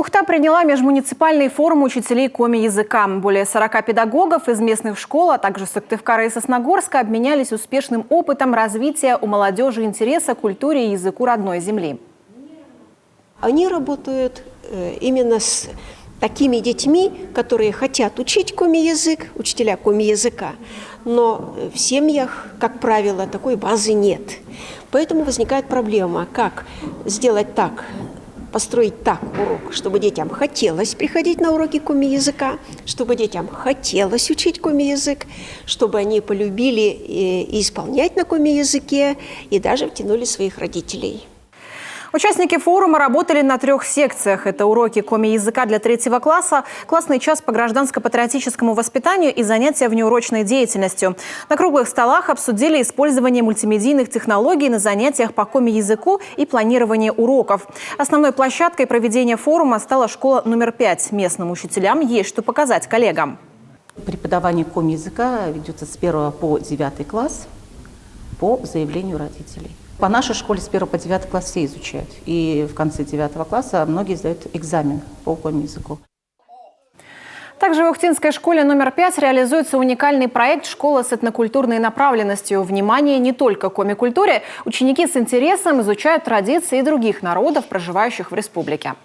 Ухта приняла межмуниципальный форум учителей коми-языка. Более 40 педагогов из местных школ, а также Сыктывкара и Сосногорска обменялись успешным опытом развития у молодежи интереса к культуре и языку родной земли. Они работают именно с такими детьми, которые хотят учить коми-язык, учителя коми-языка, но в семьях, как правило, такой базы нет. Поэтому возникает проблема, как сделать так, построить так урок, чтобы детям хотелось приходить на уроки коми-языка, чтобы детям хотелось учить коми-язык, чтобы они полюбили и исполнять на коми-языке, и даже втянули своих родителей. Участники форума работали на 3 секциях. Это уроки коми-языка для 3 класса, классный час по гражданско-патриотическому воспитанию и занятия внеурочной деятельностью. На круглых столах обсудили использование мультимедийных технологий на занятиях по коми-языку и планирование уроков. Основной площадкой проведения форума стала школа номер 5. Местным учителям есть что показать коллегам. Преподавание коми-языка ведется с 1 по 9 класс по заявлению родителей. По нашей школе с 1 по 9 класс все изучают. И в конце 9 класса многие сдают экзамен по коми-языку. Также в Ухтинской школе номер 5 реализуется уникальный проект «Школа с этнокультурной направленностью». Внимание не только к коми-культуре. Ученики с интересом изучают традиции других народов, проживающих в республике.